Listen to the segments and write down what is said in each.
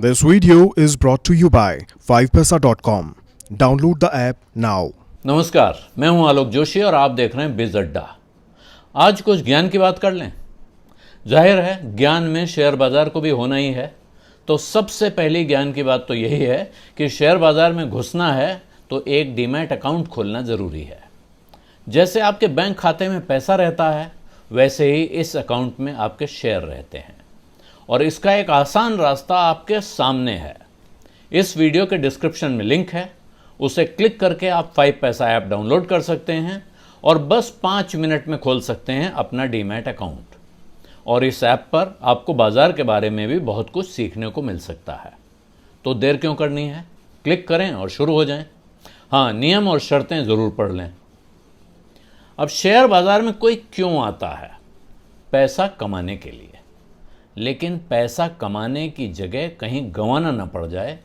This video is brought to you by 5paisa.com. Download the app now. नमस्कार, मैं हूं आलोक जोशी और आप देख रहे हैं बिज अड्डा। आज कुछ ज्ञान की बात कर लें। जाहिर है ज्ञान में शेयर बाजार को भी होना ही है, तो सबसे पहली ज्ञान की बात तो यही है कि शेयर बाजार में घुसना है तो एक डीमैट अकाउंट खोलना ज़रूरी है। जैसे आपके बैंक खाते में पैसा रहता है, वैसे ही इस अकाउंट में आपके शेयर रहते हैं और इसका एक आसान रास्ता आपके सामने है। इस वीडियो के डिस्क्रिप्शन में लिंक है, उसे क्लिक करके आप 5 पैसा ऐप डाउनलोड कर सकते हैं और बस 5 मिनट में खोल सकते हैं अपना डीमैट अकाउंट। और इस ऐप पर आपको बाजार के बारे में भी बहुत कुछ सीखने को मिल सकता है। तो देर क्यों करनी है, क्लिक करें और शुरू हो जाएं। हाँ, नियम और शर्तें ज़रूर पढ़ लें। अब शेयर बाजार में कोई क्यों आता है? पैसा कमाने के लिए। लेकिन पैसा कमाने की जगह कहीं गंवाना न पड़ जाए,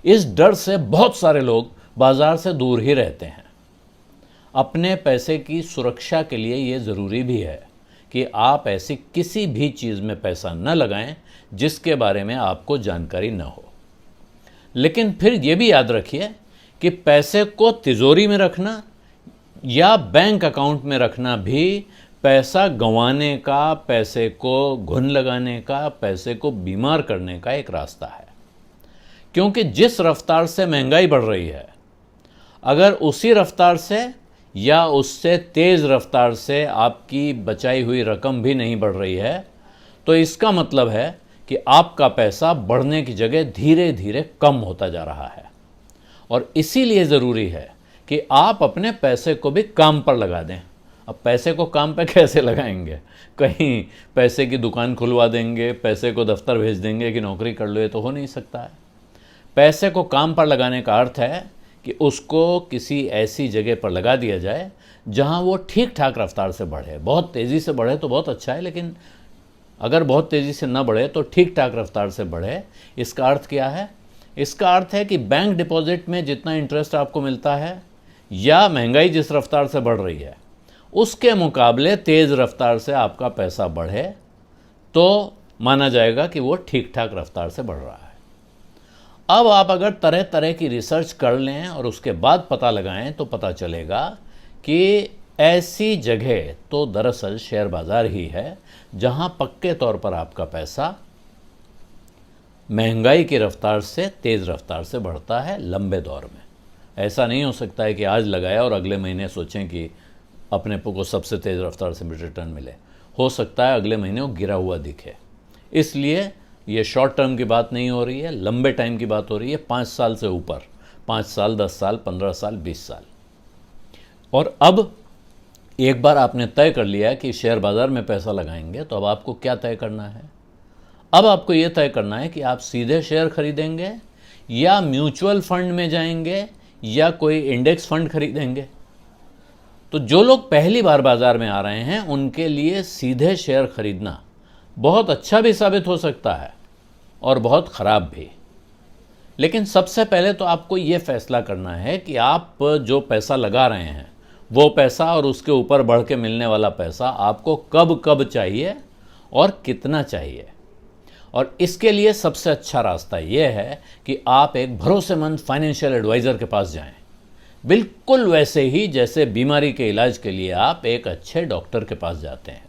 इस डर से बहुत सारे लोग बाजार से दूर ही रहते हैं। अपने पैसे की सुरक्षा के लिए ये ज़रूरी भी है कि आप ऐसी किसी भी चीज़ में पैसा न लगाएं जिसके बारे में आपको जानकारी न हो। लेकिन फिर ये भी याद रखिए कि पैसे को तिजोरी में रखना या बैंक अकाउंट में रखना भी पैसा गंवाने का, पैसे को घुन लगाने का, पैसे को बीमार करने का एक रास्ता है। क्योंकि जिस रफ्तार से महंगाई बढ़ रही है, अगर उसी रफ्तार से या उससे तेज़ रफ्तार से आपकी बचाई हुई रकम भी नहीं बढ़ रही है, तो इसका मतलब है कि आपका पैसा बढ़ने की जगह धीरे धीरे कम होता जा रहा है। और इसीलिए ज़रूरी है कि आप अपने पैसे को भी काम पर लगा दें। अब पैसे को काम पे कैसे लगाएंगे? कहीं पैसे की दुकान खुलवा देंगे, पैसे को दफ्तर भेज देंगे कि नौकरी कर लो, ये तो हो नहीं सकता है। पैसे को काम पर लगाने का अर्थ है कि उसको किसी ऐसी जगह पर लगा दिया जाए जहां वो ठीक ठाक रफ्तार से बढ़े। बहुत तेज़ी से बढ़े तो बहुत अच्छा है, लेकिन अगर बहुत तेज़ी से ना बढ़े तो ठीक ठाक रफ्तार से बढ़े। इसका अर्थ क्या है? इसका अर्थ है कि बैंक डिपॉजिट में जितना इंटरेस्ट आपको मिलता है या महंगाई जिस रफ्तार से बढ़ रही है उसके मुकाबले तेज़ रफ्तार से आपका पैसा बढ़े तो माना जाएगा कि वो ठीक ठाक रफ्तार से बढ़ रहा है। अब आप अगर तरह तरह की रिसर्च कर लें और उसके बाद पता लगाएं तो पता चलेगा कि ऐसी जगह तो दरअसल शेयर बाज़ार ही है जहां पक्के तौर पर आपका पैसा महंगाई की रफ्तार से तेज़ रफ्तार से बढ़ता है लंबे दौर में। ऐसा नहीं हो सकता है कि आज लगाया और अगले महीने सोचें कि अपने को सबसे तेज़ रफ्तार से रिटर्न मिले। हो सकता है अगले महीने वो गिरा हुआ दिखे। इसलिए ये शॉर्ट टर्म की बात नहीं हो रही है, लंबे टाइम की बात हो रही है, 5 साल से ऊपर, 5 साल, 10 साल, 15 साल, 20 साल। और अब एक बार आपने तय कर लिया कि शेयर बाज़ार में पैसा लगाएंगे, तो अब आपको क्या तय करना है? अब आपको ये तय करना है कि आप सीधे शेयर खरीदेंगे या म्यूचुअल फंड में जाएंगे या कोई इंडेक्स फंड खरीदेंगे। तो जो लोग पहली बार बाजार में आ रहे हैं उनके लिए सीधे शेयर खरीदना बहुत अच्छा भी साबित हो सकता है और बहुत ख़राब भी। लेकिन सबसे पहले तो आपको ये फैसला करना है कि आप जो पैसा लगा रहे हैं वो पैसा और उसके ऊपर बढ़ के मिलने वाला पैसा आपको कब कब चाहिए और कितना चाहिए। और इसके लिए सबसे अच्छा रास्ता ये है कि आप एक भरोसेमंद फाइनेंशियल एडवाइज़र के पास जाएं, बिल्कुल वैसे ही जैसे बीमारी के इलाज के लिए आप एक अच्छे डॉक्टर के पास जाते हैं।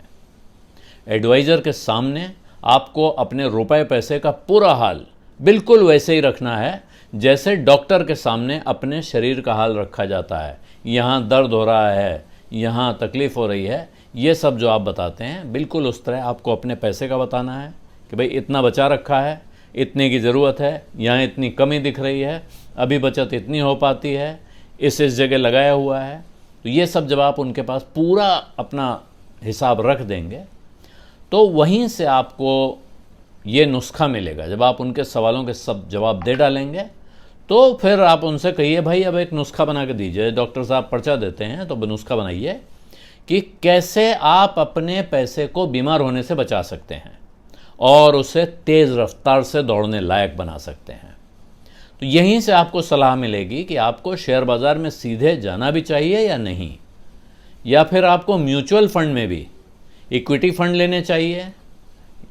एडवाइज़र के सामने आपको अपने रुपए पैसे का पूरा हाल बिल्कुल वैसे ही रखना है जैसे डॉक्टर के सामने अपने शरीर का हाल रखा जाता है। यहाँ दर्द हो रहा है, यहाँ तकलीफ़ हो रही है, ये सब जो आप बताते हैं बिल्कुल उस तरह आपको अपने पैसे का बताना है कि भाई इतना बचा रखा है, इतने की ज़रूरत है, यहाँ इतनी कमी दिख रही है, अभी बचत इतनी हो पाती है, इस जगह लगाया हुआ है। तो ये सब जब आप उनके पास पूरा अपना हिसाब रख देंगे तो वहीं से आपको ये नुस्खा मिलेगा। जब आप उनके सवालों के सब जवाब दे डालेंगे तो फिर आप उनसे कहिए भाई अब एक नुस्खा बना के दीजिए। डॉक्टर साहब पर्चा देते हैं तो नुस्खा बनाइए कि कैसे आप अपने पैसे को बीमार होने से बचा सकते हैं और उसे तेज़ रफ्तार से दौड़ने लायक बना सकते हैं। तो यहीं से आपको सलाह मिलेगी कि आपको शेयर बाज़ार में सीधे जाना भी चाहिए या नहीं, या फिर आपको म्यूचुअल फंड में भी इक्विटी फंड लेने चाहिए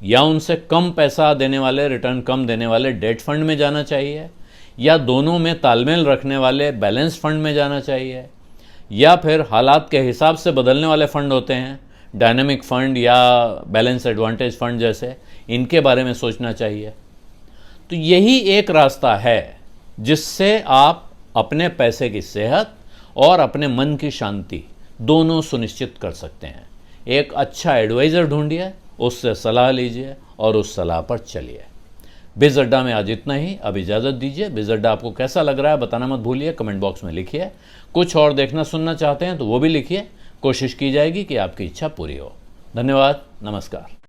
या उनसे कम पैसा देने वाले, रिटर्न कम देने वाले डेट फंड में जाना चाहिए, या दोनों में तालमेल रखने वाले बैलेंस फंड में जाना चाहिए, या फिर हालात के हिसाब से बदलने वाले फंड होते हैं, डायनामिक फंड या बैलेंस एडवांटेज फंड जैसे, इनके बारे में सोचना चाहिए। तो यही एक रास्ता है जिससे आप अपने पैसे की सेहत और अपने मन की शांति दोनों सुनिश्चित कर सकते हैं। एक अच्छा एडवाइज़र ढूंढिए, उससे सलाह लीजिए और उस सलाह पर चलिए। बिज़ अड्डा में आज इतना ही। अब इजाज़त दीजिए। बिज़ अड्डा आपको कैसा लग रहा है बताना मत भूलिए, कमेंट बॉक्स में लिखिए। कुछ और देखना सुनना चाहते हैं तो वो भी लिखिए। कोशिश की जाएगी कि आपकी इच्छा पूरी हो। धन्यवाद। नमस्कार।